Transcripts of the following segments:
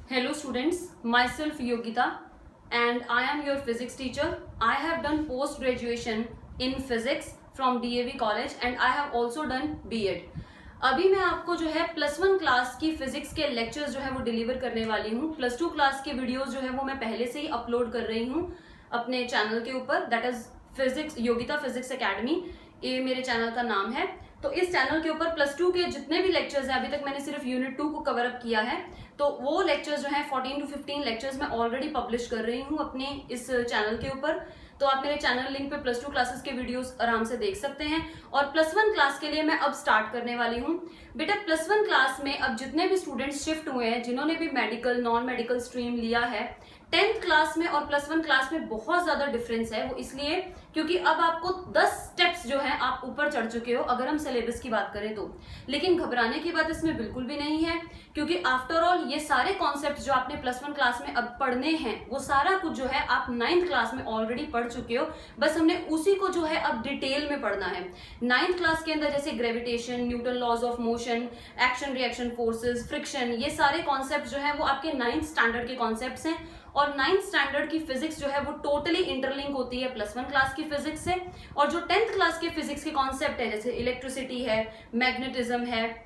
Hello students, myself Yogita and I am your physics teacher. I have done post graduation in physics from DAV college and I have also done B.Ed. अभी मैं आपको जो है +1 class की physics के lectures जो है वो डिलीवर करने वाली हूँ। +2 क्लास के वीडियोस जो है वो मैं पहले से ही अपलोड कर रही हूँ अपने चैनल के ऊपर, that is physics Yogita physics academy, ये मेरे चैनल का नाम है। तो इस चैनल के ऊपर +2 के जितने भी लेक्चर्स हैं, अभी तक मैंने सिर्फ यूनिट 2 को कवर अप किया है, तो वो लेक्चर्स जो हैं 14 to 15 लेक्चर्स मैं ऑलरेडी पब्लिश कर रही हूँ अपने इस चैनल के ऊपर। तो आप मेरे चैनल लिंक पे +2 क्लासेस के वीडियोस आराम से देख सकते हैं। और +1 क्लास के लिए मैं अब स्टार्ट करने वाली हूँ। बेटा +1 क्लास में अब जितने भी स्टूडेंट्स शिफ्ट हुए हैं, जिन्होंने भी मेडिकल नॉन मेडिकल स्ट्रीम लिया है, 10th क्लास में और +1 क्लास में बहुत ज्यादा डिफरेंस है। वो इसलिए क्योंकि अब आपको 10 स्टेप्स जो है आप ऊपर चढ़ चुके हो अगर हम सिलेबस की बात करें तो। लेकिन घबराने की बात इसमें बिल्कुल भी नहीं है, क्योंकि आफ्टर ऑल ये सारे कॉन्सेप्ट जो आपने +1 क्लास में अब पढ़ने हैं वो सारा कुछ जो है आप 9th क्लास में ऑलरेडी पढ़ चुके हो। बस हमने उसी को जो है अब डिटेल में पढ़ना है। 9th क्लास के अंदर जैसे gravitation, Newton laws of motion, action reaction forces, friction, ये सारे कॉन्सेप्ट जो है वो आपके 9th स्टैंडर्ड के कॉन्सेप्ट्स हैं। और 9th स्टैंडर्ड की फिजिक्स जो है वो टोटली इंटरलिंक होती है +1 क्लास की फिजिक्स से। और जो 10th क्लास के फिजिक्स के कॉन्सेप्ट है, जैसे इलेक्ट्रिसिटी है, मैग्नेटिज्म है,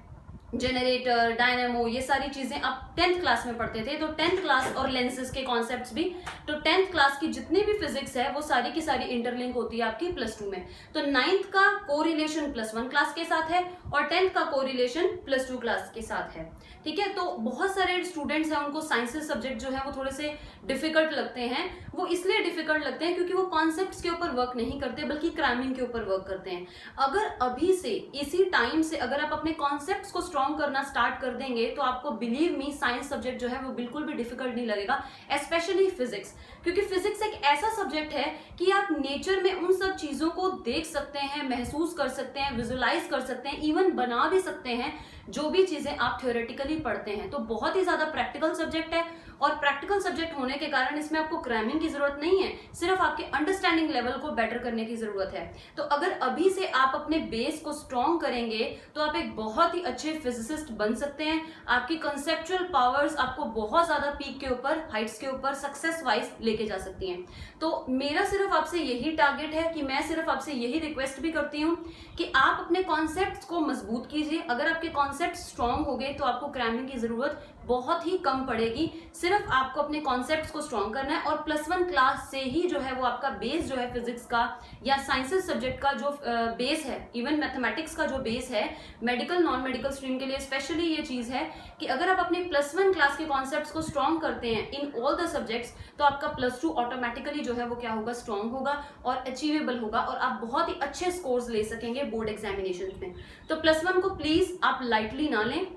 जनरेटर, डायनामो, ये सारी चीजें आप 10th क्लास में पढ़ते थे। तो 10th क्लास और लेंसेज के कॉन्सेप्ट्स भी, तो 10th क्लास की जितनी भी फिजिक्स है वो सारी की सारी इंटरलिंक होती है आपकी +2 में। तो 9th का कोरिलेशन +1 क्लास के साथ है और 10th का कोरिलेशन +2 क्लास के साथ है। ठीक है, तो बहुत सारे स्टूडेंट्स हैं उनको साइंसेस सब्जेक्ट जो है वो थोड़े से डिफिकल्ट लगते हैं। वो इसलिए डिफिकल्ट लगते हैं क्योंकि वो कॉन्सेप्ट्स के ऊपर वर्क नहीं करते बल्कि क्रैमिंग के ऊपर वर्क करते हैं। अगर अभी से इसी टाइम से अगर आप अपने कॉन्सेप्ट्स को स्ट्रॉन्ग करना स्टार्ट कर देंगे तो आपको बिलीव मी साइंस सब्जेक्ट जो है वो बिल्कुल भी डिफिकल्ट नहीं लगेगा, स्पेशली फिजिक्स। क्योंकि फिजिक्स एक ऐसा सब्जेक्ट है कि आप नेचर में उन सब चीजों को देख सकते हैं, महसूस कर सकते हैं, विजुलाइज कर सकते हैं, इवन बना भी सकते हैं जो भी चीजें आप थ्योरेटिकली पढ़ते हैं। तो बहुत ही ज्यादा प्रैक्टिकल सब्जेक्ट है और प्रैक्टिकल सब्जेक्ट होने के कारण इसमें आपको क्रैमिंग की जरूरत नहीं है, सिर्फ आपके अंडरस्टैंडिंग लेवल को बेटर करने की जरूरत है। तो अगर अभी से आप अपने बेस को स्ट्रॉन्ग करेंगे तो आप एक बहुत ही अच्छे फिजिसिस्ट बन सकते हैं। आपकी कंसेप्चुअल पावर्स आपको बहुत ज्यादा पीक के ऊपर, हाइट्स के ऊपर सक्सेस वाइज लेके जा सकती हैं। तो मेरा सिर्फ आपसे यही टारगेट है कि मैं सिर्फ आपसे यही रिक्वेस्ट भी करती हूँ कि आप अपने कॉन्सेप्ट्स को मजबूत कीजिए। अगर आपके कॉन्सेप्ट स्ट्रॉन्ग हो गए तो आपको क्रैमिंग की जरूरत बहुत ही कम पड़ेगी। सिर्फ आपको अपने कॉन्सेप्ट्स को स्ट्रॉन्ग करना है और +1 क्लास से ही जो है वो आपका बेस जो है फिजिक्स का या साइंसेस सब्जेक्ट का जो बेस है, इवन मैथमेटिक्स का जो बेस है, मेडिकल नॉन मेडिकल स्ट्रीम के लिए स्पेशली ये चीज है कि अगर आप अपने +1 क्लास के कॉन्सेप्ट्स को स्ट्रॉन्ग करते हैं इन ऑल द सब्जेक्ट्स तो आपका +2 ऑटोमेटिकली जो है वो क्या होगा, स्ट्रॉन्ग होगा और अचीवेबल होगा और आप बहुत ही अच्छे स्कोर्स ले सकेंगे बोर्ड एग्जामिनेशन में। तो +1 को प्लीज आप लाइटली ना लें,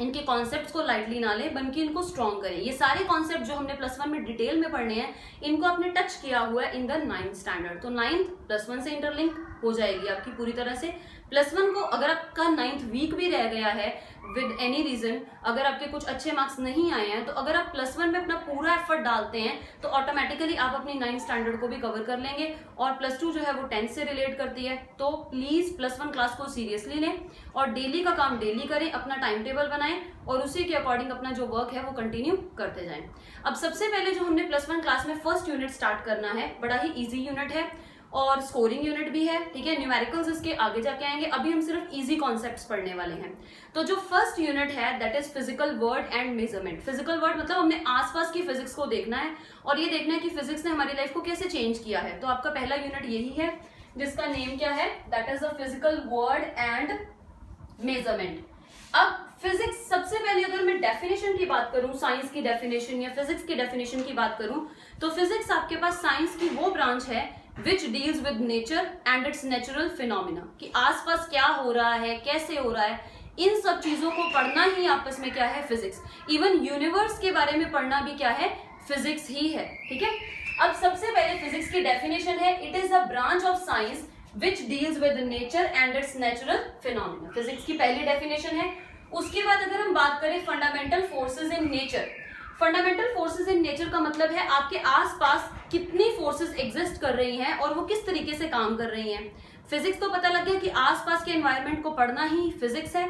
इनके कॉन्सेप्ट्स को लाइटली ना लें, बल्कि इनको स्ट्रॉन्ग करें। ये सारे कॉन्सेप्ट जो हमने +1 में डिटेल में पढ़ने हैं, इनको आपने टच किया हुआ है इन द 9th स्टैंडर्ड। तो 9th +1 से इंटरलिंक हो जाएगी आपकी पूरी तरह से। +1 को अगर आपका 9th वीक भी रह गया है विद एनी रीजन, अगर आपके कुछ अच्छे मार्क्स नहीं आए हैं, तो अगर आप +1 में अपना पूरा एफर्ट डालते हैं तो ऑटोमेटिकली आप अपनी 9th स्टैंडर्ड को भी कवर कर लेंगे। और +2 जो है वो 10th से रिलेट करती है। तो प्लीज +1 क्लास को सीरियसली लें और डेली का काम डेली करें, अपना टाइम टेबल बनाएं और उसी के अकॉर्डिंग अपना जो वर्क है वो कंटिन्यू करते जाएं। अब सबसे पहले जो हमने +1 क्लास में फर्स्ट यूनिट स्टार्ट करना है, बड़ा ही ईजी यूनिट है और स्कोरिंग यूनिट भी है। ठीक है, न्यूमेरिकल्स इसके आगे जाके आएंगे, अभी हम सिर्फ इजी कॉन्सेप्ट्स पढ़ने वाले हैं। तो जो फर्स्ट यूनिट है that is physical world and measurement. Physical world मतलब हमने आसपास की फिजिक्स को देखना है और ये देखना है कि फिजिक्स ने हमारी लाइफ को कैसे चेंज किया है। तो आपका पहला यूनिट यही है जिसका नेम क्या है, that is the physical world and measurement. अब फिजिक्स, सबसे पहले अगर मैं डेफिनेशन की बात करूं, साइंस की डेफिनेशन या फिजिक्स की डेफिनेशन की बात करूं, तो फिजिक्स आपके पास साइंस की वो ब्रांच है which deals with nature and its natural phenomena, कि आसपास क्या हो रहा है, कैसे हो रहा है, इन सब चीजों को पढ़ना ही आपस में क्या है, फिजिक्स। इवन यूनिवर्स के बारे में पढ़ना भी क्या है, फिजिक्स ही है। ठीक है, अब सबसे पहले फिजिक्स की डेफिनेशन है, it is a branch of science which deals with nature and its natural phenomena। Physics की पहली डेफिनेशन है। उसके बाद अगर हम बात करें fundamental forces in nature, fundamental forces in nature का मतलब है आपके आसपास कितनी फोर्सेस एग्जिस्ट कर रही हैं और वो किस तरीके से काम कर रही हैं। फिजिक्स तो पता लग गया कि आसपास के एनवायरनमेंट को पढ़ना ही फिजिक्स है।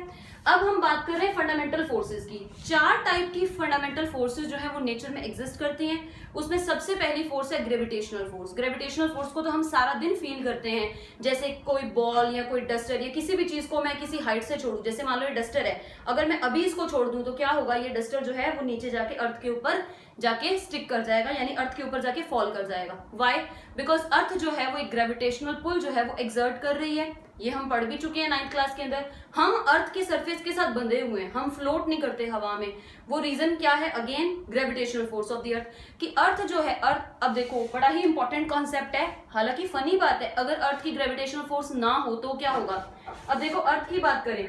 अब हम बात कर रहे हैं फंडामेंटल फोर्सेस की। 4 टाइप की फंडामेंटल फोर्सेस जो है वो नेचर में एग्जिस्ट करती हैं। उसमें सबसे पहली फोर्स है ग्रेविटेशनल फोर्स। ग्रेविटेशनल फोर्स को तो हम सारा दिन फील करते हैं, जैसे कोई बॉल या कोई डस्टर या किसी भी चीज को मैं किसी हाइट से छोड़ू, जैसे मान लो ये डस्टर है, अगर मैं अभी इसको छोड़ दूं तो क्या होगा, ये डस्टर जो है वो नीचे जाके अर्थ के ऊपर जाके स्टिक कर जाएगा, यानी अर्थ के ऊपर जाके फॉल कर जाएगा। व्हाई? बिकॉज अर्थ जो है वो एक ग्रेविटेशनल पुल जो है वो एक्सर्ट कर रही है। ये हम पढ़ भी चुके हैं 9th क्लास के अंदर। हम अर्थ के सरफेस के साथ बंधे हुए हैं, हम फ्लोट नहीं करते हवा में। वो रीजन क्या है? Again gravitational force of the earth, कि अर्थ जो है अर्थ, अब देखो बड़ा ही इंपॉर्टेंट कॉन्सेप्ट है, हालांकि फनी बात है, अगर अर्थ की ग्रेविटेशनल फोर्स ना हो तो क्या होगा। अब देखो अर्थ की बात करें,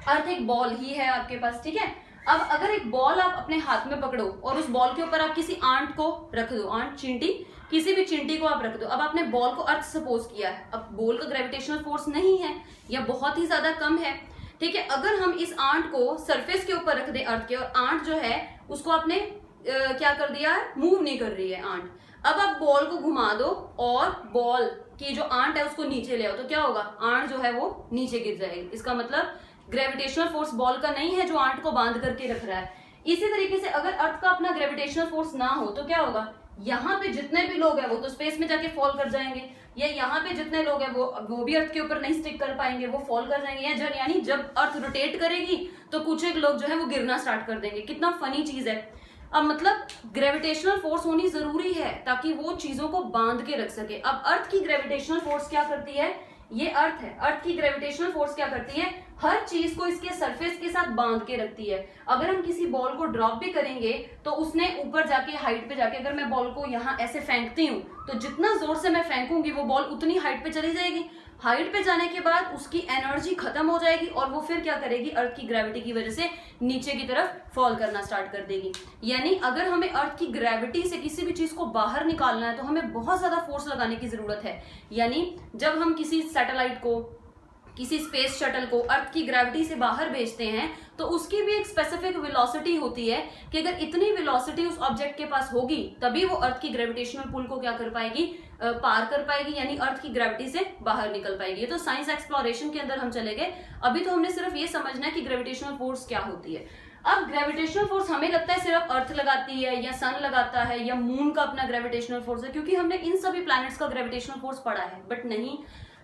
अर्थ एक बॉल ही है आपके पास, ठीक है। अब अगर एक बॉल आप अपने हाथ में पकड़ो और उस बॉल के ऊपर आप किसी आंट को रख दो, आंट, चींटी, किसी भी चींटी को आप रख दो, अब आपने बॉल को अर्थ सपोज किया है, अब बॉल का ग्रेविटेशनल फोर्स नहीं है या बहुत ही ज्यादा कम है, ठीक है। अगर हम इस आंट को सरफेस के ऊपर रख दें अर्थ के, और आंट जो है उसको आपने क्या कर दिया, मूव नहीं कर रही है आंट, अब आप बॉल को घुमा दो और बॉल की जो आंट है उसको नीचे ले आओ, तो क्या होगा, आंट जो है वो नीचे गिर जाएगी। इसका मतलब ग्रेविटेशनल फोर्स बॉल का नहीं है जो आंट को बांध करके रख रहा है। इसी तरीके से अगर अर्थ का अपना ग्रेविटेशनल फोर्स ना हो तो क्या होगा, यहाँ पे जितने भी लोग हैं वो तो स्पेस में जाके फॉल कर जाएंगे, या यहाँ पे जितने लोग हैं वो भी अर्थ के ऊपर नहीं स्टिक कर पाएंगे, वो फॉल कर जाएंगे, यानी जब अर्थ रोटेट करेगी तो कुछ एक लोग जो है वो गिरना स्टार्ट कर देंगे। कितना फनी चीज है। अब मतलब ग्रेविटेशनल फोर्स होनी जरूरी है ताकि वो चीजों को बांध के रख सके। अब अर्थ की ग्रेविटेशनल फोर्स क्या करती है, ये अर्थ है, अर्थ की ग्रेविटेशनल फोर्स क्या करती है, हर चीज को इसके सरफेस के साथ बांध के रखती है। अगर हम किसी बॉल को ड्रॉप भी करेंगे तो उसने ऊपर जाके हाइट पे जाके, अगर मैं बॉल को यहाँ ऐसे फेंकती हूँ तो जितना जोर से मैं फेंकूंगी वो बॉल उतनी हाइट पे चली जाएगी। हाइट पे जाने के बाद उसकी एनर्जी खत्म हो जाएगी और वो फिर क्या करेगी, अर्थ की ग्रेविटी की वजह से नीचे की तरफ फॉल करना स्टार्ट कर देगी। यानी अगर हमें अर्थ की ग्रेविटी से किसी भी चीज को बाहर निकालना है तो हमें बहुत ज्यादा फोर्स लगाने की जरूरत है। यानी जब हम किसी सैटेलाइट को, किसी स्पेस शटल को अर्थ की ग्रेविटी से बाहर भेजते हैं तो उसकी भी एक स्पेसिफिक वेलोसिटी होती है कि अगर इतनी वेलोसिटी उस ऑब्जेक्ट के पास होगी तभी वो अर्थ की ग्रेविटेशनल पुल को क्या कर पाएगी, पार कर पाएगी, यानी अर्थ की ग्रेविटी से बाहर निकल पाएगी। ये तो साइंस एक्सप्लोरेशन के अंदर हम चले गए। अभी तो हमने सिर्फ ये समझना है कि ग्रेविटेशनल फोर्स क्या होती है। अब ग्रेविटेशनल फोर्स हमें लगता है सिर्फ अर्थ लगाती है या सन लगाता है या मून का अपना ग्रेविटेशनल फोर्स है, क्योंकि हमने इन सभी प्लैनेट्स का ग्रेविटेशनल फोर्स पढ़ा है, बट नहीं,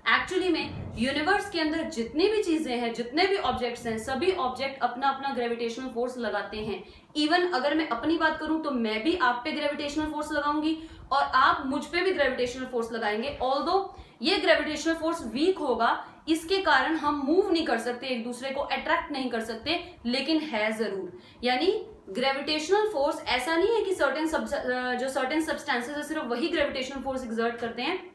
एक्चुअली में यूनिवर्स के अंदर जितनी भी चीजें हैं, जितने भी ऑब्जेक्ट्स हैं, सभी ऑब्जेक्ट अपना अपना ग्रेविटेशनल फोर्स लगाते हैं। इवन अगर मैं अपनी बात करूं तो मैं भी आप पे ग्रेविटेशनल फोर्स लगाऊंगी और आप मुझ पे भी ग्रेविटेशनल फोर्स लगाएंगे। ऑल्दो ये ग्रेविटेशनल फोर्स वीक होगा, इसके कारण हम मूव नहीं कर सकते, एक दूसरे को अट्रैक्ट नहीं कर सकते, लेकिन है जरूर। यानी ग्रेविटेशनल फोर्स ऐसा नहीं है कि सर्टेन सब्सटेंसेस है सिर्फ वही ग्रेविटेशनल फोर्स एक्सर्ट करते हैं।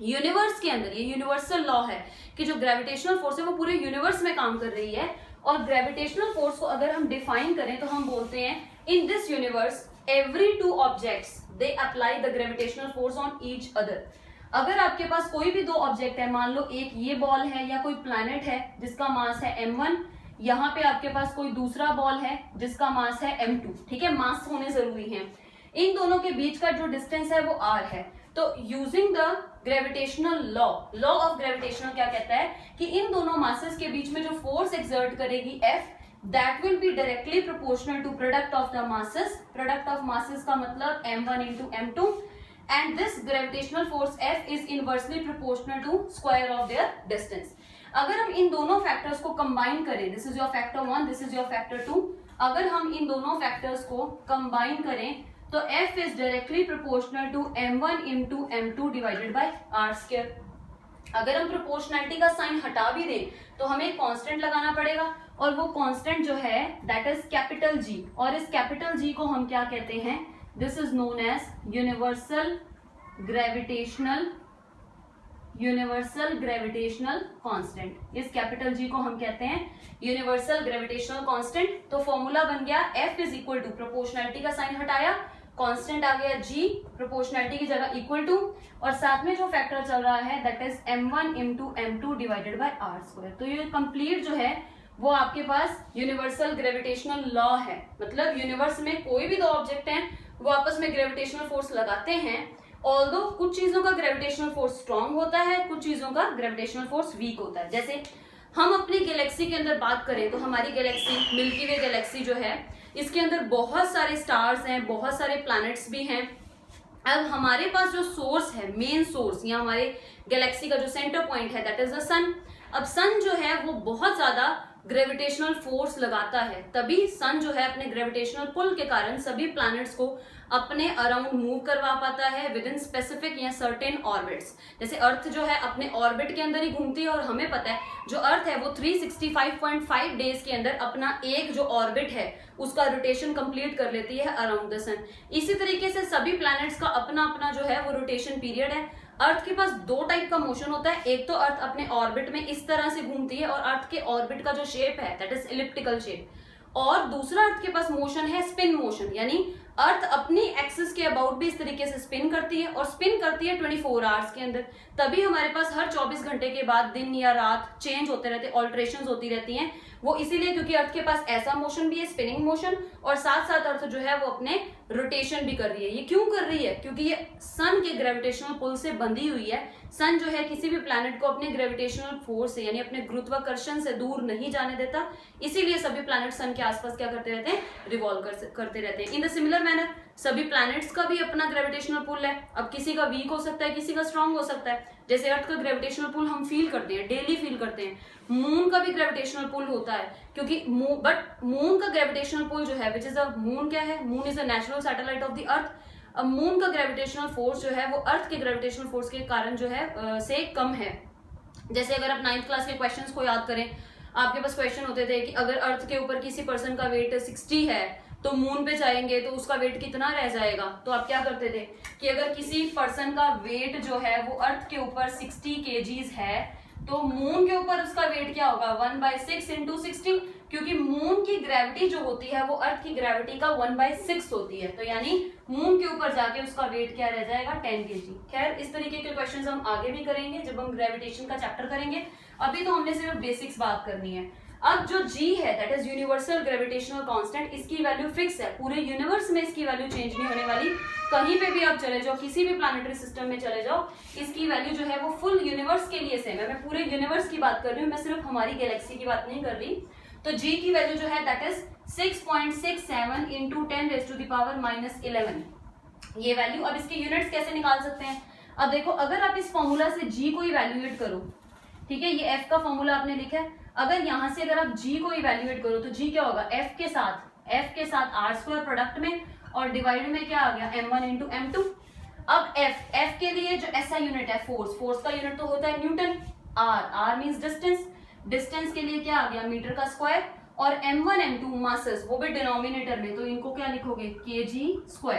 यूनिवर्स के अंदर ये यूनिवर्सल लॉ है कि जो ग्रेविटेशनल फोर्स है वो पूरे यूनिवर्स में काम कर रही है। और ग्रेविटेशनल फोर्स को अगर हम डिफाइन करें तो हम बोलते हैं, in this universe every two objects they apply the gravitational force on each other. अगर आपके पास कोई भी दो ऑब्जेक्ट है, मान लो एक ये बॉल है या कोई प्लैनेट है जिसका मास है m1, यहाँ पे आपके पास कोई दूसरा बॉल है जिसका मास है m2, ठीक है, मास होने जरूरी है। इन दोनों के बीच का जो डिस्टेंस है वो r है। तो using the gravitational law of gravitational क्या कहता है कि इन दोनों मासेस के बीच में जो फोर्स एक्सर्ट करेगी F, that will be directly proportional to product of the masses. Product of masses का मतलब m1 into m2, and this gravitational force F is inversely proportional to square of their distance. अगर हम इन दोनों factors को combine करें, this is your factor 1, this is your factor 2, अगर हम इन दोनों फैक्टर्स को कंबाइन करें तो F is directly proportional to m1 into m2 divided by r square. अगर हम प्रोपोर्शनैलिटी का साइन हटा भी दें तो हमें एक कांस्टेंट लगाना पड़ेगा और वो कांस्टेंट जो है दैट इज कैपिटल G, और इस कैपिटल G को हम क्या कहते हैं, this is known as universal gravitational constant. इस कैपिटल G को हम कहते हैं यूनिवर्सल ग्रेविटेशनल कांस्टेंट। तो फॉर्मूला बन गया F is equal to, proportionality का साइन हटाया, कांस्टेंट आ गया G, प्रोपोर्शनैलिटी की जगह इक्वल टू, और साथ में जो फैक्टर चल रहा है that is m1 into m2 divided by r square. तो ये कंप्लीट जो है वो आपके पास यूनिवर्सल ग्रेविटेशनल लॉ है। मतलब यूनिवर्स में कोई भी दो ऑब्जेक्ट हैं वो आपस में ग्रेविटेशनल फोर्स लगाते हैं। ऑल्दो कुछ चीजों का ग्रेविटेशनल फोर्स स्ट्रांग होता है, कुछ चीजों का ग्रेविटेशनल फोर्स वीक होता है। जैसे हम अपनी गैलेक्सी के अंदर बात करें तो हमारी गैलेक्सी मिल्की वे गैलेक्सी जो है, इसके अंदर बहुत सारे स्टार्स हैं, बहुत सारे प्लैनेट्स भी हैं। अब हमारे पास जो सोर्स है, मेन सोर्स या हमारे गैलेक्सी का जो सेंटर पॉइंट है, दैट इज द सन। अब सन जो है वो बहुत ज्यादा ग्रेविटेशनल फोर्स लगाता है, तभी सन जो है अपने ग्रेविटेशनल पुल के कारण सभी प्लैनेट्स को अपने अराउंड मूव करवा पाता है विद इन स्पेसिफिक या सर्टेन ऑर्बिट्स। जैसे अर्थ जो है अपने ऑर्बिट के अंदर ही घूमती है, और हमें पता है जो अर्थ है वो 365.5 डेज के अंदर अपना एक जो ऑर्बिट है उसका रोटेशन कंप्लीट कर लेती है अराउंड द सन। इसी तरीके से सभी प्लैनेट्स का अपना अपना जो है वो रोटेशन पीरियड है। अर्थ के पास दो टाइप का मोशन होता है, एक तो अर्थ अपने ऑर्बिट में इस तरह से घूमती है और अर्थ के ऑर्बिट का जो शेप है दैट इज इलिप्टिकल शेप, और दूसरा अर्थ के पास मोशन है स्पिन मोशन, यानी अर्थ अपनी एक्सिस के अबाउट भी इस तरीके से स्पिन करती है, और स्पिन करती है 24 आवर्स के अंदर। तभी हमारे पास हर 24 घंटे के बाद दिन या रात चेंज होते रहते, ऑल्ट्रेशंस होती रहती हैं। वो इसीलिए क्योंकि अर्थ के पास ऐसा मोशन भी है, स्पिनिंग मोशन, और साथ साथ अर्थ जो है वो अपने रोटेशन भी कर रही है। ये क्यों कर रही है? क्योंकि ये सन के ग्रेविटेशनल पुल से बंधी हुई है। सन जो है किसी भी प्लैनेट को अपने ग्रेविटेशनल फोर्स से यानी अपने गुरुत्वाकर्षण से दूर नहीं जाने देता, इसीलिए सभी प्लैनेट सन के आसपास क्या करते रहते हैं, रिवॉल्व करते रहते हैं। इन द सिमिलर मैनर सभी प्लैनेट्स का भी अपना ग्रेविटेशनल पुल है। अब किसी का वीक हो सकता है, किसी का स्ट्रांग हो सकता है। जैसे अर्थ का ग्रेविटेशनल पुल हम फील करते हैं, डेली फील करते हैं। मून का भी ग्रेविटेशनल पुल होता है, क्योंकि बट मून का ग्रेविटेशनल पुल जो है, विच इज अ मून क्या है, moon is a natural satellite of the earth. अब मून का ग्रेविटेशनल फोर्स जो है वो अर्थ के ग्रेविटेशनल फोर्स के कारण जो है से कम है। जैसे अगर आप 9th क्लास के क्वेश्चंस को याद करें, आपके पास क्वेश्चन होते थे कि अगर अर्थ के ऊपर किसी पर्सन का वेट 60 है तो मून पे जाएंगे तो उसका वेट कितना रह जाएगा। तो आप क्या करते थे कि अगर किसी पर्सन का वेट जो है वो अर्थ के ऊपर 60 kgs है तो मून के ऊपर उसका वेट क्या होगा, 1/6 इंटू 60, क्योंकि मून की ग्रेविटी जो होती है वो अर्थ की ग्रेविटी का 1/6 होती है। तो यानी मून के ऊपर जाके उसका वेट क्या रह जाएगा, 10 kg। खैर इस तरीके के क्वेश्चंस हम आगे भी करेंगे जब हम ग्रेविटेशन का चैप्टर करेंगे। अभी तो हमने सिर्फ बेसिक्स बात करनी है। अब जो g है that is universal gravitational constant, इसकी वैल्यू फिक्स है, पूरे यूनिवर्स में इसकी वैल्यू चेंज नहीं होने वाली। कहीं पे भी आप चले जाओ, किसी भी प्लैनेटरी सिस्टम में चले जाओ, इसकी वैल्यू जो है वो फुल यूनिवर्स के लिए सेम है। मैं पूरे यूनिवर्स की बात कर रही हूँ, मैं सिर्फ हमारी गैलेक्सी की बात नहीं कर रही। तो g की वैल्यू जो है दैट इज 6.67 इंटू 10⁻⁻11 ये वैल्यू। अब इसके यूनिट्स कैसे निकाल सकते हैं? अब देखो, अगर आप इस फॉर्मूला से g को इवैल्यूएट करो, ठीक है, ये f का फॉर्मूला आपने लिखा है, अगर यहां से अगर आप g को इवैल्यूएट करो तो g क्या होगा, f के साथ r² प्रोडक्ट में, और डिवाइड में क्या आ गया, m1 इंटू m2। अब f के लिए जो ऐसा यूनिट है फोर्स का यूनिट तो होता है न्यूटन। r मींस डिस्टेंस के लिए क्या आ गया, मीटर का स्क्वायर, और m1 m2 मासेस, वो भी डिनोमिनेटर में, तो इनको क्या लिखोगे, kg²।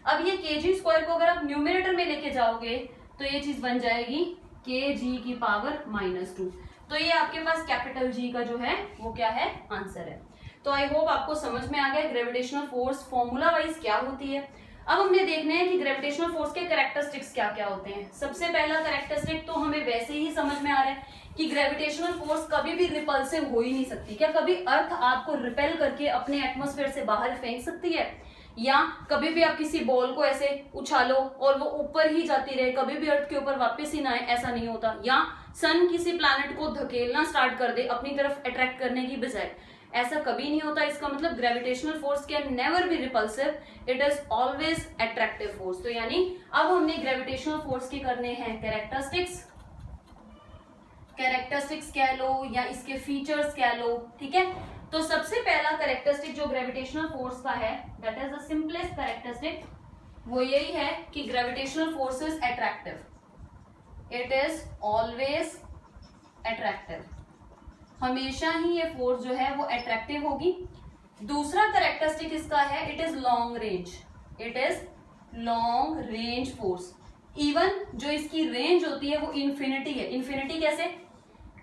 अब ये kg² को अगर आप न्यूमिनेटर में लेके जाओगे तो ये चीज बन जाएगी kg⁻²। तो ये आपके पास कैपिटल G का जो है वो क्या है, आंसर है। तो आई होप आपको समझ में आ गया ग्रेविटेशनल फोर्स फॉर्मूला वाइज क्या होती है। अब हमने देखना है कि ग्रेविटेशनल फोर्स के कैरेक्टरिस्टिक्स क्या क्या होते हैं। सबसे पहला कैरेक्टरिस्टिक तो हमें वैसे ही समझ में आ रहा है कि ग्रेविटेशनल फोर्स कभी भी रिपल्सिव हो ही नहीं सकती। क्या कभी अर्थ आपको रिपेल करके अपने एटमॉस्फेयर से बाहर फेंक सकती है? या कभी भी आप किसी बॉल को ऐसे उछालो और वो ऊपर ही जाती रहे, कभी भी अर्थ के ऊपर वापस ही ना आए, ऐसा नहीं होता। या सन किसी प्लैनेट को धकेलना स्टार्ट कर दे अपनी तरफ अट्रैक्ट करने की बजाय, ऐसा कभी नहीं होता। इसका मतलब gravitational force can never be repulsive, it is always attractive force. तो यानी अब हमने ग्रेविटेशनल फोर्स के करने हैं कैरेक्टरिस्टिक्स कह लो या इसके फीचर्स कह लो, ठीक है। तो सबसे पहला कैरेक्टरिस्टिक जो ग्रेविटेशनल फोर्स का है that is the simplest characteristic, वो यही है कि gravitational force is attractive, it is always attractive. हमेशा ही ये फोर्स जो है वो अट्रैक्टिव होगी। दूसरा कैरेक्टरिस्टिक इसका है it is long range, it is long range force. Even जो इसकी रेंज होती है वो इन्फिनिटी है। इन्फिनिटी कैसे?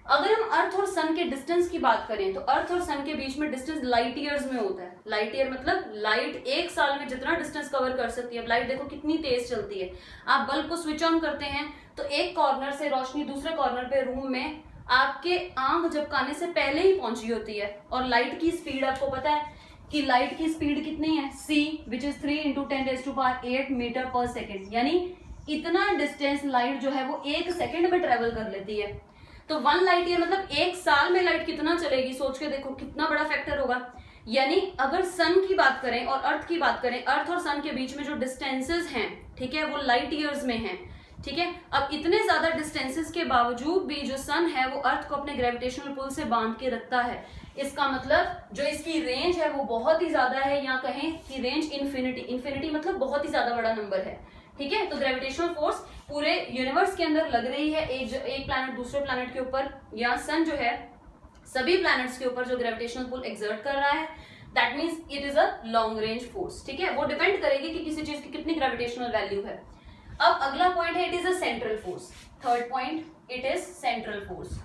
अगर हम अर्थ और सन के डिस्टेंस की बात करें तो अर्थ और सन के बीच में डिस्टेंस लाइट ईयर्स में होता है। लाइट ईयर मतलब लाइट एक साल में जितना डिस्टेंस कवर कर सकती है। अब लाइट देखो कितनी तेज चलती है। आप बल्ब को स्विच ऑन करते हैं तो एक कॉर्नर से रोशनी दूसरे कॉर्नर पे रूम में आपके आंख झपकाने से पहले ही पहुंची होती है। और लाइट की स्पीड आपको पता है कि लाइट की स्पीड कितनी है, c which is 3 into 10⁸ metre per second, यानी इतना डिस्टेंस लाइट जो है वो 1 सेकेंड में ट्रेवल कर लेती है। तो 1 लाइट ईयर मतलब 1 साल में लाइट कितना चलेगी, सोच के देखो कितना बड़ा फैक्टर होगा। यानी अगर सन की बात करें और अर्थ की बात करें, अर्थ और सन के बीच में जो डिस्टेंसेस हैं, ठीक है, वो लाइट ईयर्स में हैं, ठीक है। अब इतने ज्यादा डिस्टेंसेस के बावजूद भी जो सन है वो अर्थ को अपने ग्रेविटेशनल पुल से बांध के रखता है। इसका मतलब जो इसकी रेंज है वो बहुत ही ज्यादा है, या कहें कि रेंज इन्फिनिटी, इन्फिनिटी मतलब बहुत ही ज्यादा बड़ा नंबर है, ठीक है। तो ग्रेविटेशनल फोर्स पूरे यूनिवर्स के अंदर लग रही है, एक प्लैनेट दूसरे प्लैनेट के ऊपर, या सन जो है सभी प्लैनेट्स के ऊपर जो ग्रेविटेशनल पुल एक्सर्ट कर रहा है, that means it is a long range force, ठीक है। वो डिपेंड करेगी कि किसी चीज की कितनी ग्रेविटेशनल वैल्यू है। अब अगला पॉइंट है, it is a central force. Third point, it is central force.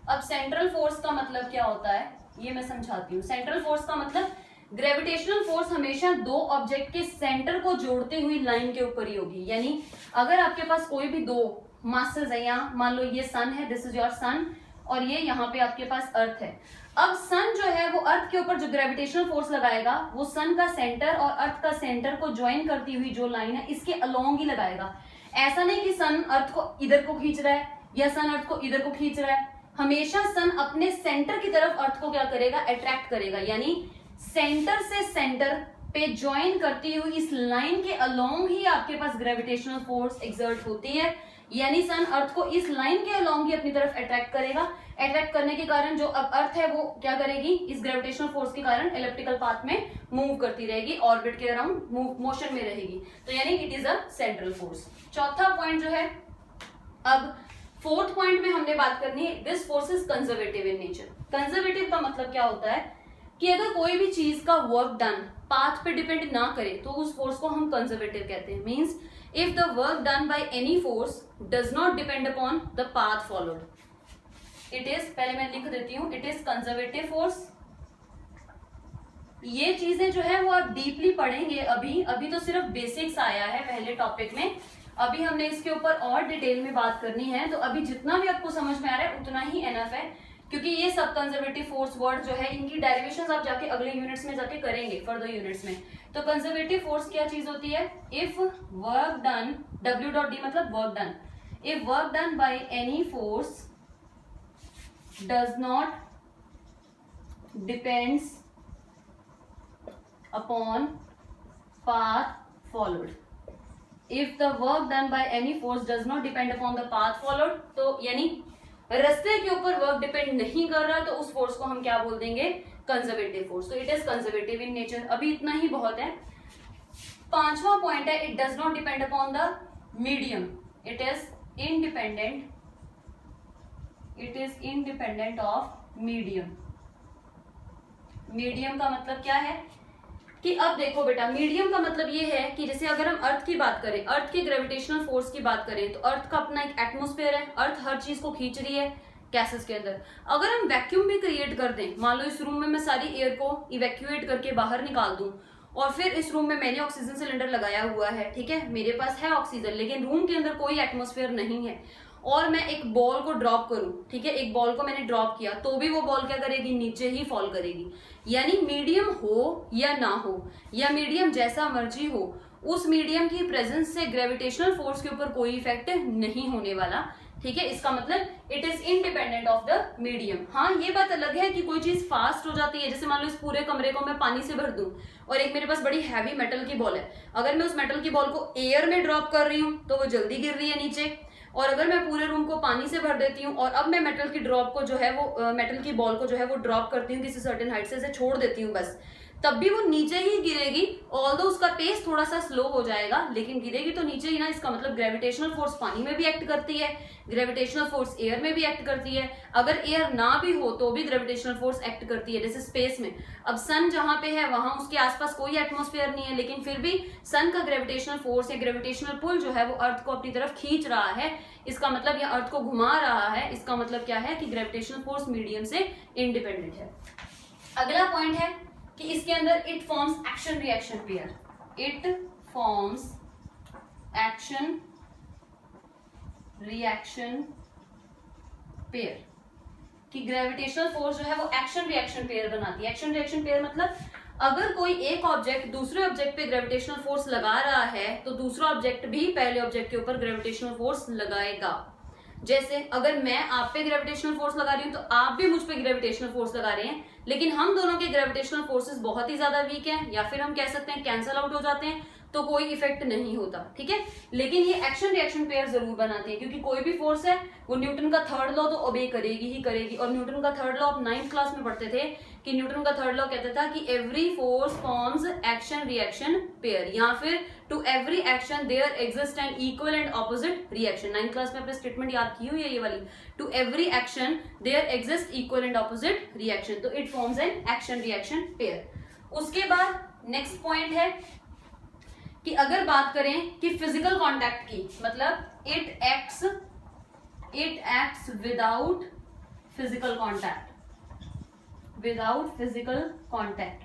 अब सेंट्रल फोर्स का मतलब क्या होता है ये मैं समझाती हूँ। सेंट्रल फोर्स का मतलब ग्रेविटेशनल फोर्स हमेशा दो ऑब्जेक्ट के सेंटर को जोड़ते हुई लाइन के ऊपर ही होगी। यानी अगर आपके पास कोई भी दो मासेस है, यहाँ मान लो ये सन है, दिस इज योर सन, और ये यहाँ पे आपके पास अर्थ है। अब सन जो है वो अर्थ के ऊपर जो ग्रेविटेशनल फोर्स लगाएगा वो सन का सेंटर और अर्थ का सेंटर को ज्वाइन करती हुई जो लाइन है इसके अलोंग ही लगाएगा। ऐसा नहीं कि सन अर्थ को इधर को खींच रहा है या सन अर्थ को इधर को खींच रहा है, हमेशा सन अपने सेंटर की तरफ अर्थ को क्या करेगा, अट्रैक्ट करेगा। यानी सेंटर से सेंटर पे ज्वाइन करती हुई इस लाइन के अलोंग ही आपके पास ग्रेविटेशनल फोर्स एक्सर्ट होती है। यानी सन अर्थ को इस लाइन के अलोंग ही अपनी तरफ अट्रैक्ट करेगा। अट्रैक्ट करने के कारण जो अब अर्थ है वो क्या करेगी, इस ग्रेविटेशनल फोर्स के कारण इलेप्टिकल पाथ में मूव करती रहेगी, ऑर्बिट के अराउंड मोशन में रहेगी। तो यानी it is a central force. चौथा पॉइंट जो है, अब फोर्थ पॉइंट में हमने बात करनी है, this force is conservative in nature. Conservative का मतलब क्या होता है कि अगर कोई भी चीज का वर्क डन पाथ पे डिपेंड ना करे तो उस फोर्स को हम कंजर्वेटिव कहते हैं। Means if the work done by any force does not depend upon the path followed, it is, पहले मैं लिख देती हूं, इट इज कंजर्वेटिव फोर्स। ये चीजें जो है वो आप डीपली पढ़ेंगे, अभी तो सिर्फ बेसिक्स आया है पहले टॉपिक में, अभी हमने इसके ऊपर और डिटेल में बात करनी है। तो अभी जितना भी आपको समझ में आ रहा है उतना ही एनफ है, क्योंकि ये सब कंजर्वेटिव फोर्स वर्ड जो है इनकी डेरिवेशंस आप जाके अगले यूनिट्स में जाके करेंगे, फर्दर यूनिट्स में। तो कंजर्वेटिव फोर्स क्या चीज होती है, इफ वर्क डन, W.D मतलब work done, if work done by any force does not depends upon path followed. If the work done by any force does not depend upon the path followed, तो यानी रास्ते के ऊपर work depend नहीं कर रहा, तो उस फोर्स को हम क्या बोल देंगे, कंजर्वेटिव फोर्स। तो it is conservative in nature. अभी इतना ही बहुत है। पांचवा पॉइंट है, it does not depend upon the medium, it is independent, it is independent of medium. Medium का मतलब क्या है कि अब देखो बेटा, मीडियम का मतलब ये है कि जैसे अगर हम अर्थ की बात करें, अर्थ के ग्रेविटेशनल फोर्स की बात करें, तो अर्थ का अपना एक एटमॉस्फेयर है, अर्थ हर चीज को खींच रही है गैसेस के अंदर। अगर हम वैक्यूम भी क्रिएट कर दें, मान लो इस रूम में मैं सारी एयर को इवैक्यूएट करके बाहर निकाल दूं, और फिर इस रूम में मैंने ऑक्सीजन सिलेंडर लगाया हुआ है, ठीक है, मेरे पास है ऑक्सीजन, लेकिन रूम के अंदर कोई एटमॉस्फेयर नहीं है, और मैं एक बॉल को ड्रॉप करूं, ठीक है, एक बॉल को मैंने ड्रॉप किया, तो भी वो बॉल क्या करेगी, नीचे ही फॉल करेगी। यानी मीडियम हो या ना हो, या मीडियम जैसा मर्जी हो, उस मीडियम की प्रेजेंस से ग्रेविटेशनल फोर्स के ऊपर कोई इफेक्ट नहीं होने वाला, ठीक है। इसका मतलब it is independent of the medium. हाँ, ये बात अलग है कि कोई चीज फास्ट हो जाती है, जैसे मान लो इस पूरे कमरे को मैं पानी से भर दूं और एक मेरे पास बड़ी हैवी मेटल की बॉल है, अगर मैं उस मेटल की बॉल को एयर में ड्रॉप कर रही हूँ तो वो जल्दी गिर रही है नीचे, और अगर मैं पूरे रूम को पानी से भर देती हूँ और अब मैं मेटल की ड्रॉप को जो है वो मेटल की बॉल को जो है वो ड्रॉप करती हूँ किसी सर्टेन हाइट से, छोड़ देती हूँ बस, तब भी वो नीचे ही गिरेगी। ऑल्दो उसका पेस थोड़ा सा स्लो हो जाएगा, लेकिन गिरेगी तो नीचे ही ना। इसका मतलब ग्रेविटेशनल फोर्स पानी में भी एक्ट करती है, ग्रेविटेशनल फोर्स एयर में भी एक्ट करती है, अगर एयर ना भी हो तो भी ग्रेविटेशनल फोर्स एक्ट करती है, जैसे स्पेस में। अब सन जहां पे है वहां उसके आसपास कोई एटमॉस्फेयर नहीं है, लेकिन फिर भी सन का ग्रेविटेशनल फोर्स या ग्रेविटेशनल पुल जो है वो अर्थ को अपनी तरफ खींच रहा है। इसका मतलब या अर्थ को घुमा रहा है, इसका मतलब क्या है कि ग्रेविटेशनल फोर्स मीडियम से इंडिपेंडेंट है। अगला पॉइंट है कि इसके अंदर it forms action reaction pair, it forms action reaction pair, कि ग्रेविटेशनल फोर्स जो है वो एक्शन रिएक्शन पेयर बनाती है। एक्शन रिएक्शन पेयर मतलब अगर कोई एक ऑब्जेक्ट दूसरे ऑब्जेक्ट पे ग्रेविटेशनल फोर्स लगा रहा है तो दूसरा ऑब्जेक्ट भी पहले ऑब्जेक्ट के ऊपर ग्रेविटेशनल फोर्स लगाएगा। जैसे अगर मैं आप पे ग्रेविटेशनल फोर्स लगा रही हूँ तो आप भी मुझ पे ग्रेविटेशनल फोर्स लगा रहे हैं, लेकिन हम दोनों के ग्रेविटेशनल फोर्सेस बहुत ही ज्यादा वीक हैं, या फिर हम कह सकते हैं कैंसल आउट हो जाते हैं, तो कोई इफेक्ट नहीं होता, ठीक है। लेकिन ये एक्शन रिएक्शन पेयर जरूर बनाते हैं, क्योंकि कोई भी फोर्स है वो न्यूटन का थर्ड लॉ तो ओबे करेगी ही करेगी। और न्यूटन का थर्ड लॉ आप 9th क्लास में पढ़ते थे कि न्यूटन का थर्ड लॉ कहता था कि every force forms action reaction pair, या फिर to every action there exist an equal and opposite reaction. 9th class में अपने स्टेटमेंट याद की हुई है ये वाली, to every action there exist equal and opposite reaction, तो it forms an action reaction pair. उसके बाद नेक्स्ट पॉइंट है कि अगर बात करें कि फिजिकल कांटेक्ट की, मतलब it acts without physical contact,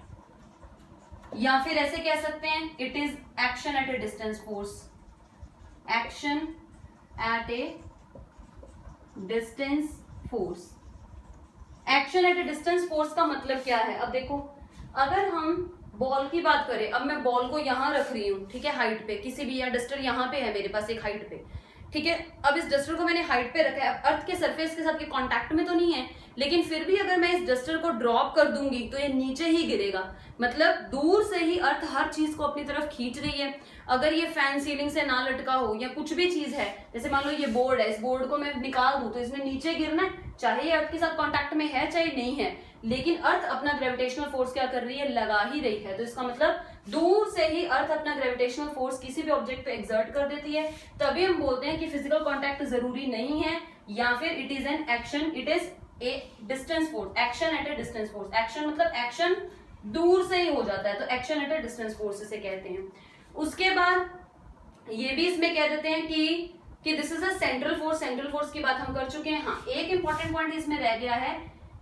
या फिर ऐसे कह सकते हैं it is action at A distance force, action at A distance force. Action at A distance force का मतलब क्या है? अब देखो, अगर हम बॉल की बात करें, अब मैं बॉल को यहां रख रही हूं, ठीक है, हाइट पे, किसी भी, या डस्टर यहां पे है मेरे पास एक हाइट पे, ठीक है। अब इस डस्टर को मैंने हाइट पे रखा है, अर्थ के सरफेस के साथ ये कांटेक्ट में तो नहीं है, लेकिन फिर भी अगर मैं इस डस्टर को ड्रॉप कर दूंगी तो ये नीचे ही गिरेगा, मतलब दूर से ही अर्थ हर चीज को अपनी तरफ खींच रही है। अगर ये फैन सीलिंग से ना लटका हो या कुछ भी चीज है, जैसे मान लो ये बोर्ड है, इस बोर्ड को मैं निकाल दूं तो इसने नीचे गिरना है, चाहे ये अर्थ के साथ कांटेक्ट में है चाहे नहीं है, लेकिन अर्थ अपना ग्रेविटेशनल फोर्स क्या कर रही है? लगा ही रही है। तो इसका मतलब दूर से ही अर्थ अपना ग्रेविटेशनल फोर्स किसी भी ऑब्जेक्ट पे एक्सर्ट कर देती है, तभी हम बोलते हैं कि फिजिकल कांटेक्ट जरूरी नहीं है, या फिर it is an action, it is a distance force, action at A distance force. Action मतलब एक्शन दूर से ही हो जाता है, तो action at A distance force इसे कहते हैं। उसके बाद ये भी इसमें कह देते हैं कि this is a central force. Central force की बात हम कर चुके हैं। हाँ, एक इंपॉर्टेंट पॉइंट इसमें रह गया है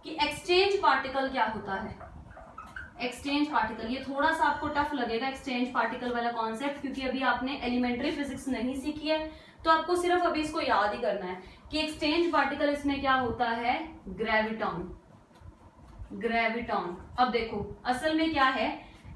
कि एक्सचेंज पार्टिकल क्या होता है। एक्सचेंज पार्टिकल, ये थोड़ा सा आपको टफ लगेगा एक्सचेंज पार्टिकल वाला कॉन्सेप्ट, क्योंकि अभी आपने एलिमेंट्री फिजिक्स नहीं सीखी है, तो आपको सिर्फ अभी इसको याद ही करना है कि एक्सचेंज पार्टिकल इसमें क्या होता है? ग्रेविटॉन। ग्रेविटॉन। अब देखो असल में क्या है,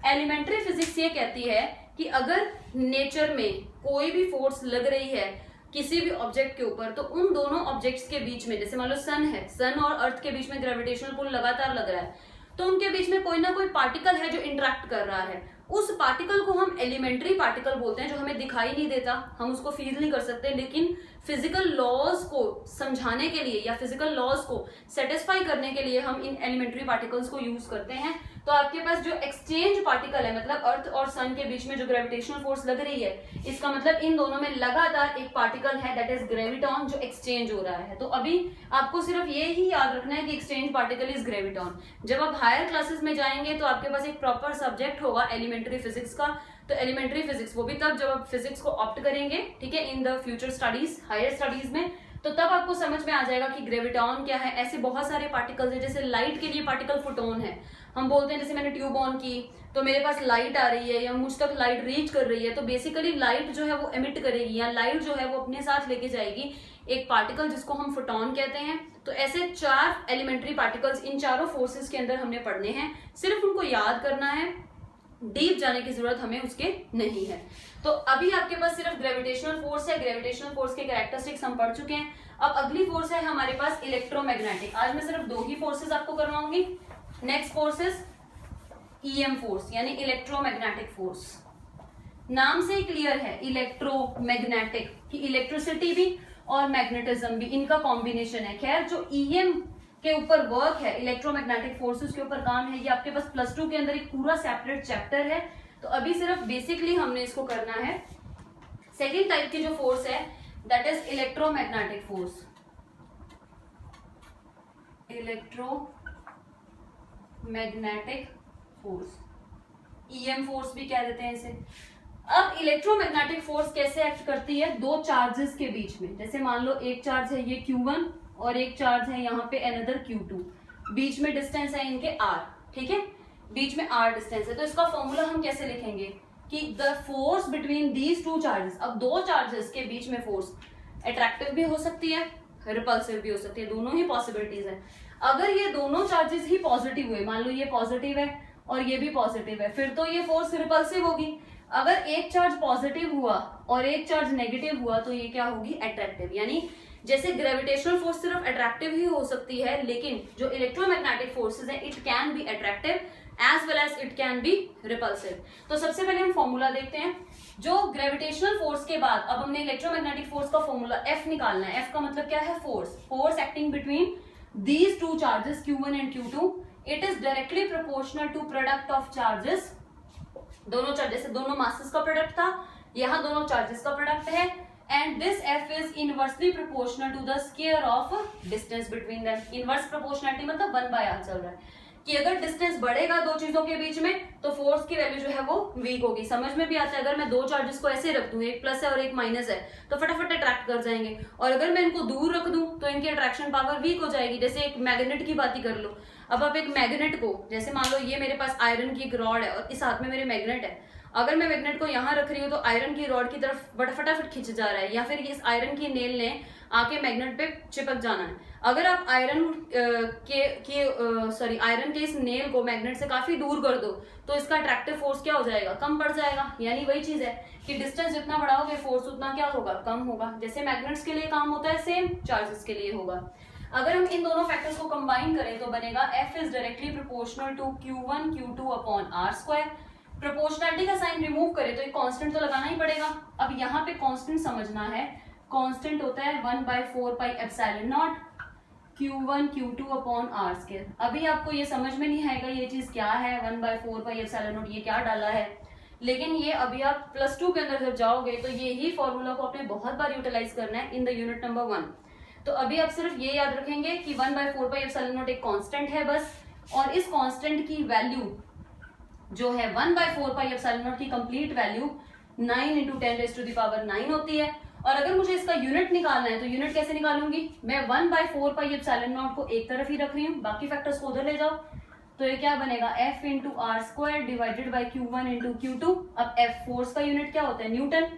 एलिमेंट्री फिजिक्स ये कहती है कि अगर नेचर में कोई भी फोर्स लग रही है किसी भी ऑब्जेक्ट के ऊपर, तो उन दोनों ऑब्जेक्ट्स के बीच में, जैसे मान लो सन है, सन और अर्थ के बीच में ग्रेविटेशनल पुल लगातार लग रहा है, तो उनके बीच में कोई ना कोई पार्टिकल है जो इंटरेक्ट कर रहा है। उस पार्टिकल को हम एलिमेंट्री पार्टिकल बोलते हैं, जो हमें दिखाई नहीं देता, हम उसको फील नहीं कर सकते, लेकिन फिजिकल लॉज को समझाने के लिए या फिजिकल लॉज को सेटिस्फाई करने के लिए हम इन एलिमेंट्री पार्टिकल्स को यूज करते हैं। तो आपके पास जो एक्सचेंज पार्टिकल है, मतलब अर्थ और सन के बीच में जो ग्रेविटेशनल फोर्स लग रही है, इसका मतलब इन दोनों में लगातार एक पार्टिकल है, दैट इज ग्रेविटॉन, जो एक्सचेंज हो रहा है। तो अभी आपको सिर्फ ये ही याद रखना है कि एक्सचेंज पार्टिकल इज ग्रेविटॉन। जब आप हायर क्लासेस में जाएंगे तो आपके पास एक प्रॉपर सब्जेक्ट होगा एलिमेंट्री फिजिक्स का, तो एलिमेंट्री फिजिक्स वो भी तब जब आप फिजिक्स को ऑप्ट करेंगे, ठीक है, in the future studies, higher studies में, तो तब आपको समझ में आ जाएगा कि ग्रेविटॉन क्या है। ऐसे बहुत सारे पार्टिकल्स हैं, जैसे लाइट के लिए पार्टिकल फोटोन है, हम बोलते हैं, जैसे मैंने ट्यूब ऑन की तो मेरे पास लाइट आ रही है या मुझ तक लाइट रीच कर रही है, तो बेसिकली लाइट जो है वो एमिट करेगी या लाइट जो है वो अपने साथ लेके जाएगी एक पार्टिकल जिसको हम फोटोन कहते हैं। तो ऐसे 4 एलिमेंट्री पार्टिकल्स इन चारों फोर्सेस के अंदर हमने पढ़ने हैं, सिर्फ उनको याद करना है, डीप जाने की जरूरत हमें उसके नहीं है। तो अभी आपके पास सिर्फ ग्रेविटेशनल फोर्स है, ग्रेविटेशनल फोर्स के कैरेक्टरिस्टिक्स हम पढ़ चुके हैं। अब अगली फोर्स है हमारे पास इलेक्ट्रोमैग्नेटिक। आज मैं सिर्फ 2 ही फोर्सेस आपको करवाऊंगी। Next force is EM force, यानी इलेक्ट्रोमैग्नेटिक फोर्स। नाम से ही क्लियर है इलेक्ट्रोमैग्नेटिक, कि इलेक्ट्रिसिटी भी और मैग्नेटिज्म भी इनका कॉम्बिनेशन है। खैर जो ईएम के ऊपर वर्क है, इलेक्ट्रोमैग्नेटिक फोर्सेस के ऊपर काम है, ये आपके पास +2 के अंदर एक पूरा सेपरेट चैप्टर है, तो अभी सिर्फ बेसिकली हमने इसको करना है। सेकेंड टाइप की जो फोर्स है that is electromagnetic force, electromagnetic force, EM force भी कह देते हैं इसे। अब इलेक्ट्रोमैग्नेटिक फोर्स कैसे एक्ट करती है? 2 चार्जेस के बीच में, जैसे मान लो एक चार्ज है ये Q1 और एक चार्ज है यहाँ पे अनदर Q2, बीच में डिस्टेंस है इनके R, ठीक है, बीच में R डिस्टेंस है। तो इसका फॉर्मूला हम कैसे लिखेंगे कि the force between these 2 charges. अब 2 चार्जेस के बीच में फोर्स अट्रैक्टिव भी हो सकती है, रिपल्सिव भी हो सकती है, दोनों ही पॉसिबिलिटीज है। अगर ये दोनों चार्जेस ही पॉजिटिव हुए, मान लो ये पॉजिटिव है और ये भी पॉजिटिव है, फिर तो ये फोर्स रिपल्सिव होगी। अगर एक चार्ज पॉजिटिव हुआ और एक चार्ज नेगेटिव हुआ तो ये क्या होगी? अट्रैक्टिव। यानी जैसे ग्रेविटेशनल फोर्स सिर्फ अट्रैक्टिव ही हो सकती है, लेकिन जो इलेक्ट्रोमैग्नेटिक फोर्सेज है it can be attractive as well as it can be repulsive. तो सबसे पहले हम फॉर्मूला देखते हैं। जो ग्रेविटेशनल फोर्स के बाद अब हमने इलेक्ट्रोमैग्नेटिक फोर्स का फॉर्मूला F निकालना है। F का मतलब क्या है? Force acting between these two charges Q1 and Q2, it is directly proportional to product of charges। दोनों चार्जेस, दोनों मासेस का प्रोडक्ट था, यहाँ दोनों चार्जेस का प्रोडक्ट है, and this F is inversely proportional to the square of distance between them। Inverse proportionality मतलब 1/r चल रहा है कि अगर डिस्टेंस बढ़ेगा दो चीजों के बीच में तो फोर्स की वैल्यू जो है वो वीक होगी। समझ में भी आता है, अगर मैं दो चार्जेस को ऐसे रख दूं, एक प्लस है और एक माइनस है, तो फटाफट अट्रैक्ट कर जाएंगे, और अगर मैं इनको दूर रख दूं तो इनकी अट्रैक्शन पावर वीक हो जाएगी। जैसे एक मैग्नेट की बात ही कर लो। अब आप एक मैग्नेट को, जैसे मान लो ये मेरे पास आयरन की एक रॉड है और इस हाथ में मेरे मैग्नेट है, अगर मैं मैग्नेट को यहाँ रख रही हूँ तो आयरन की रॉड की तरफ फटाफट खिंच जा रहा है, या फिर इस आयरन की नेल ने आके मैग्नेट पे चिपक जाना है। अगर आप आयरन के इस नेल को मैग्नेट से काफी दूर कर दो तो इसका अट्रैक्टिव फोर्स क्या हो जाएगा? कम पड़ जाएगा। यानी वही चीज है कि डिस्टेंस जितना बढ़ाओगे फोर्स उतना क्या होगा? कम होगा। जैसे मैग्नेट्स के लिए काम होता है, सेम चार्जेस के लिए होगा। अगर हम इन दोनों फैक्टर्स को कंबाइन करें तो बनेगा F is directly proportional to Q1 Q2 upon R square. Proportionality का साइन रिमूव करें तो एक कांस्टेंट तो लगाना ही पड़ेगा। अब यहाँ पे कांस्टेंट समझना है, कांस्टेंट होता है 1/4 pi epsilon not Q1 Q2 upon R square. अभी आपको ये समझ में नहीं आएगा ये चीज क्या है, 1/4 पाई एप्सिलॉन नॉट ये क्या डाला है, लेकिन ये अभी आप +2 के अंदर जब जाओगे तो ये ही फॉर्मूला को आपने बहुत बार यूटिलाइज करना है इन द यूनिट नंबर 1। तो अभी आप सिर्फ ये याद रखेंगे कि 1/4 पाई एप्सिलॉन नॉट एक कांस्टेंट है बस, और इस कांस्टेंट की वैल्यू जो है 1/4 पाई एप्सिलॉन नॉट की कंप्लीट वैल्यू 9 × 10⁻⁹ होती है। और अगर मुझे इसका यूनिट निकालना है तो यूनिट कैसे निकालूंगी? मैं 1/4 पाई एप्सिलॉन नॉट को एक तरफ ही रख रही हूँ, बाकी फैक्टर्स को उधर ले जाओ। तो ये क्या बनेगा? F × R square divided by Q1 × Q2। अब F फोर्स का यूनिट क्या होता है? न्यूटन,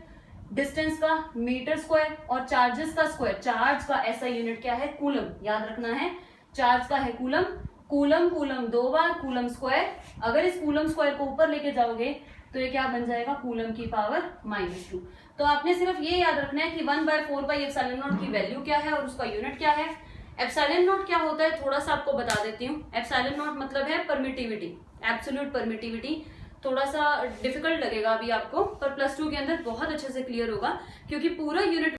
डिस्टेंस का मीटर स्क्वायर, और चार्जेस का स्क्वायर, चार्ज का ऐसा यूनिट क्या है? कूलम। याद रखना है चार्ज का है कूलम। कूलम कूलम 2 बार कूलम स्क्वायर। अगर इस कूलम स्क्वायर को ऊपर लेके जाओगे तो ये क्या बन जाएगा? कूलम की पावर -2। तो आपने सिर्फ ये याद रखना है कि 1/4 पाई एप्सिलॉन नॉट की वैल्यू क्या है और उसका यूनिट क्या है। एप्सिलॉन नॉट क्या होता है थोड़ा सा आपको बता देती हूँ। एप्सिलॉन नॉट मतलब है परमिटिविटी, एब्सोल्यूट परमिटिविटी। थोड़ा सा डिफिकल्ट लगेगा अभी आपको, पर +2 के अंदर बहुत अच्छे से क्लियर होगा, क्योंकि पूरा यूनिट